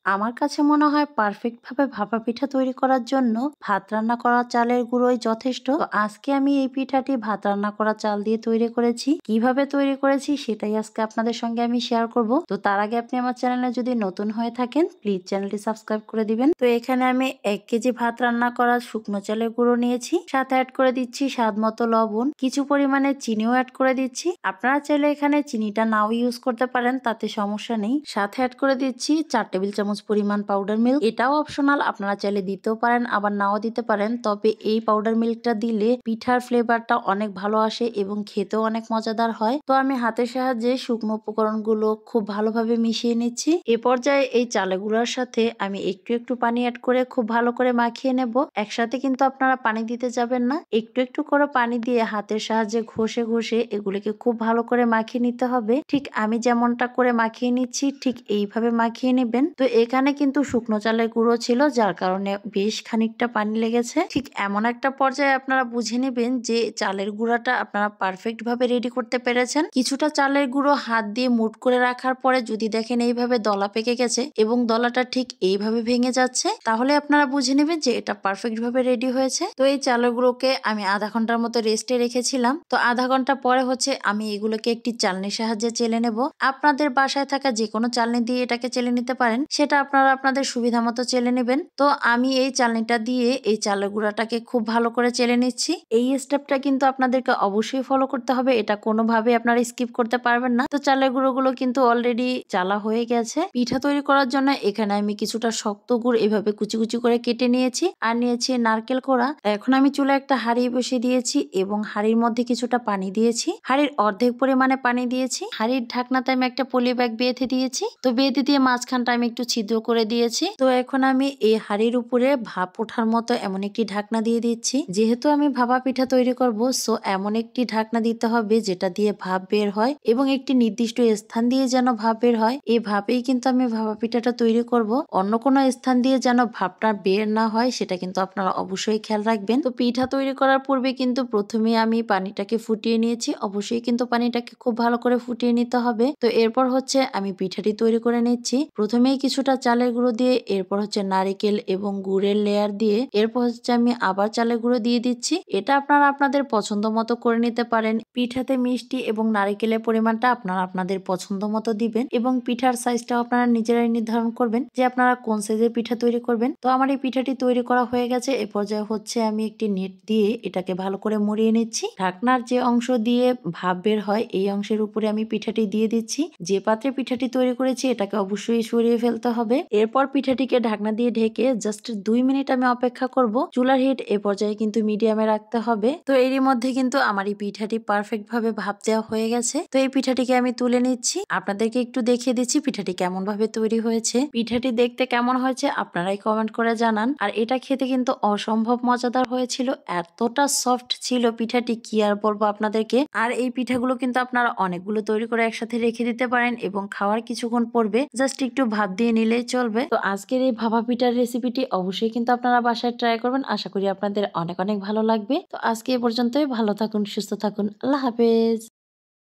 আমার কাছে মনে হয় পারফেক্ট ভাবে ভাপা পিঠা তৈরি করার জন্য ভাত রান্না করা চালের গুঁড়োই যথেষ্ট। তো আজকে আমি এই পিঠাটি ভাত রান্না করা চাল দিয়ে তৈরি করেছি। কিভাবে তৈরি করেছি সেটাই আজকে আপনাদের সঙ্গে আমি শেয়ার করব। তো তার আগে আপনি আমার চ্যানেলে যদি নতুন হয়ে থাকেন প্লিজ চ্যানেলটি সাবস্ক্রাইব করে দিবেন। তো এখানে আমি 1 কেজি ভাত রান্না করা শুকনো চালের গুঁড়ো নিয়েছি, সাথে অ্যাড করে দিচ্ছি স্বাদ মতো লবণ, কিছু পরিমাণে চিনিও অ্যাড করে দিচ্ছি। আপনারা চাইলে এখানে চিনিটা নাও ইউজ করতে পারেন, তাতে সমস্যা নেই। সাথে অ্যাড করে দিচ্ছি 4 টেবিল চামচ পরিমাণ পাউডার মিল্ক। এটাও অপশনাল, আপনারা চাইলে দিতেও পারেন আবার নাও দিতে পারেন। তবে এই পাউডার মিল্কটা দিলে পিঠার ফ্লেভারটা অনেক ভালো আসে এবং খেতেও অনেক মজাদার হয়। তো আমি হাতের সাহায্যে শুকনো উপকরণগুলো খুব ভালোভাবে মিশিয়ে নিচ্ছি। এ পর্যায়ে এই চালেগুলোর সাথে আমি একটু একটু পানি অ্যাড করে খুব ভালো করে মাখিয়ে নেব। একসাথে কিন্তু আপনারা পানি দিতে যাবেন না, একটু একটু করে পানি দিয়ে হাতের সাহায্যে ঘষে ঘষে এগুলিকে খুব ভালো করে মাখিয়ে নিতে হবে। ঠিক আমি যেমনটা করে মাখিয়ে নিচ্ছি ঠিক এইভাবে মাখিয়ে নেবেন। তো এখানে কিন্তু শুকনো চালের গুঁড়ো ছিল, যার কারণে বেশ খানিকটা পানি লেগেছে। ঠিক এমন একটা পর্যায়ে আপনারা বুঝে নেবেন যে চালের গুঁড়াটা আপনারা পারফেক্ট ভাবে রেডি করতে পেরেছেন। কিছুটা চালের গুঁড়ো হাত দিয়ে মুঠ করে রাখার পরে যদি দেখেন এইভাবে দলা পেকে গেছে এবং দলাটা ঠিক এইভাবে ভেঙে যাচ্ছে, তাহলে আপনারা বুঝে নেবেন যে এটা পারফেক্ট ভাবে রেডি হয়েছে। তো এই চালের গুঁড়োকে আমি আধা ঘন্টার মতো রেস্টে রেখেছিলাম। তো আধা ঘন্টা পরে আমি এগুলোকে একটি চালনির সাহায্যে চেলে নেব। আপনাদের বাসায় থাকা যে কোনো চালনি দিয়ে এটাকে চেলে নিতে পারেন, সেটা আপনারা আপনাদের সুবিধা মতো চেলে নেবেন। তো আমি এই চালনিটা দিয়ে এই চালের গুঁড়াটাকে খুব ভালো করে চেলে নিচ্ছি। এই স্টেপটা কিন্তু আপনাদেরকে অবশ্যই ফলো করতে হবে, এটা কোনোভাবে আপনারা স্কিপ করতে পারবেন না। তো চালের গুঁড়োগুলো কিন্তু অলরেডি চালা হয়ে গেছে। পিঠা তৈরি করার জন্য এখানে আমি কিছুটা শক্ত গুড় এভাবে কুচি কুচি করে কেটে নিয়েছি আর নিয়েছি নারকেল কোড়া। এখন আমি চুলায় একটা হাঁড়ি বসিয়ে দিয়েছি এবং হাঁড়ির মধ্যে কিছুটা পানি দিয়েছি, হাঁড়ির অর্ধেক পরিমাণে পানি দিয়েছি। হাঁড়ির ঢাকনাতে আমি একটা পলি ব্যাগ বেঁধে দিয়েছি। তো বেঁধে দিয়ে মাঝখানটা আমি একটু ছিদ্র করে দিয়েছি। তো এখন আমি এই হাঁড়ির উপরে ভাপ ওঠার মতো এমন একটি ঢাকনা দিয়ে দিচ্ছি। যেহেতু আমি ভাপা পিঠা তৈরি করব, সো এমন একটি ঢাকনা দিতে হবে যেটা দিয়ে ভাপ বের হয় এবং একটি নির্দিষ্ট স্থান দিয়ে যেন ভাপ বের হয়। এই ভাপেই কিন্তু আমি ভাপা পিঠাটা তৈরি করব। অন্য কোনো স্থান দিয়ে যেন ভাপটা বের না হয় সেটা কিন্তু আপনারা অবশ্যই খেয়াল রাখবেন। তো পিঠা তৈরি করার পূর্বে কিন্তু প্রথমে আমি পানিটাকে ফুটিয়ে নিয়েছি। অবশ্যই কিন্তু পানিটাকে খুব ভালো করে ফুটিয়ে নিতে হবে। তো এরপর আমি পিঠাটি তৈরি করে নিচ্ছি। প্রথমেই কিছুটা চালের গুঁড়ো দিয়ে, এরপর নারিকেল এবং গুড়ের লেয়ার দিয়ে, এরপর আমি আবার চালের গুঁড়ো দিয়ে দিচ্ছি। এটা আপনারা আপনাদের পছন্দ মতো করে নিতে পারেন। পিঠাতে মিষ্টি এবং নারিকেলের পরিমাণটা আপনারা আপনাদের পছন্দ মতো দিবেন এবং পিঠার সাইজটাও আপনারা নিজেরাই নির্ধারণ করবেন যে আপনারা কোন সাইজের পিঠা তৈরি করবেন। তো আমার এই পিঠাটি তৈরি করা হয়ে গেছে। এ পর্যায়ে আমি একটি নেট দিয়ে এটাকে ভালো করে মুড়িয়ে নিচ্ছি। ঢাকনার যে অংশ দিয়ে ভাপ বের হয় এই অংশের উপরে আমি পিঠাটি দিয়ে দিচ্ছি। যে পাত্রে পিঠাটি তৈরি করেছি এটাকে অবশ্যই সরিয়ে ফেলতে হবে। এরপর পিঠাটিকে ঢাকনা দিয়ে ঢেকে জাস্ট 2 মিনিট আমি অপেক্ষা করব। চুলার হিট এ পর্যায়ে কিন্তু মিডিয়ামে রাখতে হবে। তো এরই মধ্যে কিন্তু আমার এই পিঠাটি পারফেক্ট ভাবে ভাপ দেওয়া হয়ে গেছে। তো এই পিঠাটিকে আমি তুলে নিচ্ছি। আপনাদেরকে একটু দেখিয়ে দিচ্ছি পিঠাটি কেমন ভাবে তৈরি হয়েছে। পিঠাটি দেখতে কেমন হয়েছে আপনারাই কমেন্ট করে জানান। আর এটা খেতে কিন্তু অসম্ভব মজাদার হয়েছিল, এতটা সফট ছিল পিঠাটি কি আর বলবো আপনাদেরকে। আর এই পিঠাগুলো কিন্তু আপনারা অনেকগুলো তৈরি করে একসাথে রেখে দিতে পারেন এবং খাওয়ার কিছুক্ষণ পড়বে জাস্ট একটু ভাপ দিয়ে নিলেই চলবে। তো আজকের এই ভাপা পিঠার রেসিপিটি অবশ্যই কিন্তু আপনারা বাসায় ট্রাই করবেন। আশা করি আপনাদের অনেক অনেক ভালো লাগবে। তো আজকে এ পর্যন্তই। ভালো থাকুন, সুস্থ থাকুন। আল্লাহ হাফেজ।